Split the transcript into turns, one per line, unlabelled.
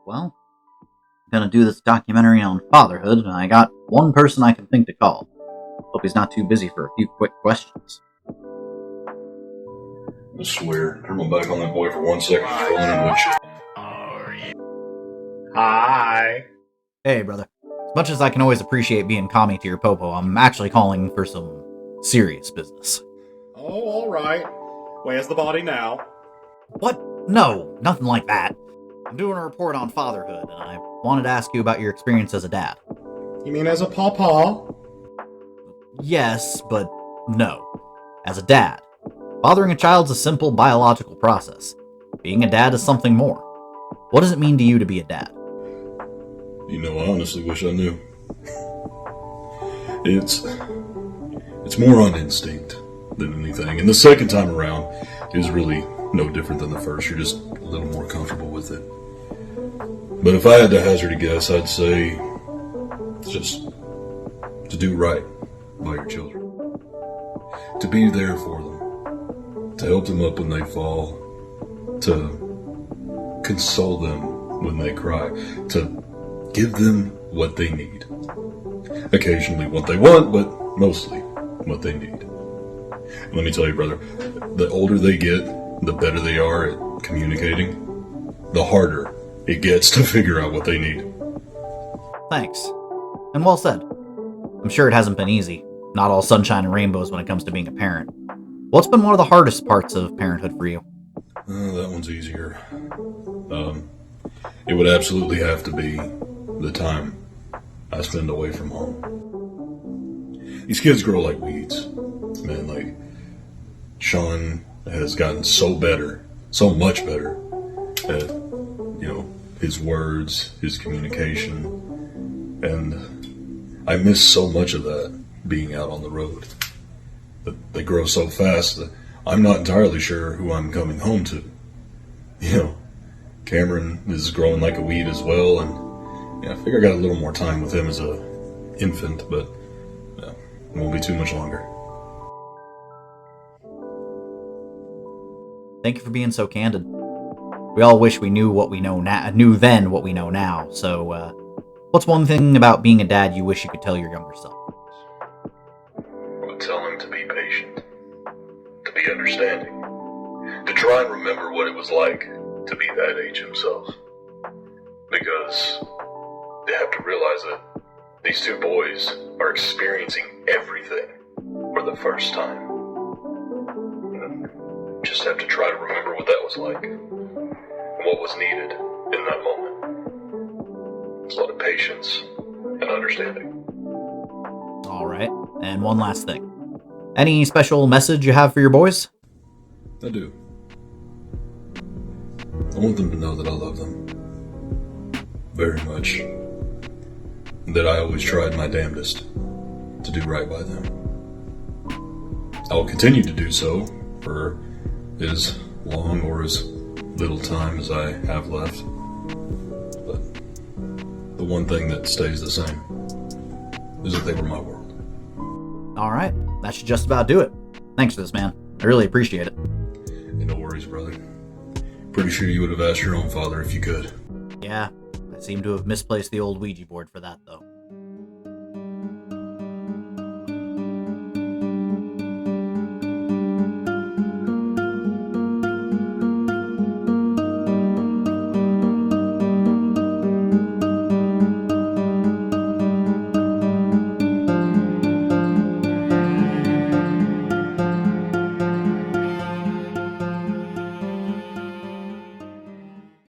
Well, I'm gonna do this documentary on fatherhood, and I got one person I can think to call. Hope he's not too busy for a few quick questions.
I swear, turn my back on that boy for 1 second, he's rolling into a shit.
Hi.
Hey, brother. As much as I can always appreciate being calming to your Popo, I'm actually calling for some serious business.
Oh, all right. Where's the body now?
What? No, nothing like that. I'm doing a report on fatherhood, and I wanted to ask you about your experience as a dad.
You mean as a pawpaw?
Yes, but no. As a dad. Fathering a child's a simple biological process. Being a dad is something more. What does it mean to you to be a dad?
You know, I honestly wish I knew. It's more on instinct than anything. And the second time around is really no different than the first. You're just a little more comfortable with it. But if I had to hazard a guess, I'd say it's just to do right by your children. To be there for them. To help them up when they fall. To console them when they cry. To give them what they need. Occasionally what they want, but mostly what they need. Let me tell you, brother, the older they get, the better they are at communicating, the harder it gets to figure out what they need.
Thanks. And well said. I'm sure it hasn't been easy. Not all sunshine and rainbows when it comes to being a parent. What's been one of the hardest parts of parenthood for you?
That one's easier. It would absolutely have to be the time I spend away from home. These kids grow like weeds. Man, like, Sean has gotten so much better at, his words, his communication, and I miss so much of that being out on the road. But they grow so fast that I'm not entirely sure who I'm coming home to. Cameron is growing like a weed as well, and I figure I got a little more time with him as a infant, but it won't be too much longer.
Thank you for being so candid. We all wish we knew what we know now, knew then what we know now. So, what's one thing about being a dad you wish you could tell your younger self?
I would tell him to be patient, to be understanding, to try and remember what it was like to be that age himself. Because they have to realize that these two boys are experiencing everything for the first time. Just have to try to remember what that was like and what was needed in that moment. It's a lot of patience and understanding.
All right, and one last thing. Any special message you have for your boys?
I do. I want them to know that I love them very much. That I always tried my damnedest to do right by them. I will continue to do so for as long or as little time as I have left. But the one thing that stays the same is that they were my world.
All right, that should just about do it. Thanks for this, man. I really appreciate it.
Hey, no worries, brother. Pretty sure you would have asked your own father if you could.
Yeah, I seem to have misplaced the old Ouija board for that, though.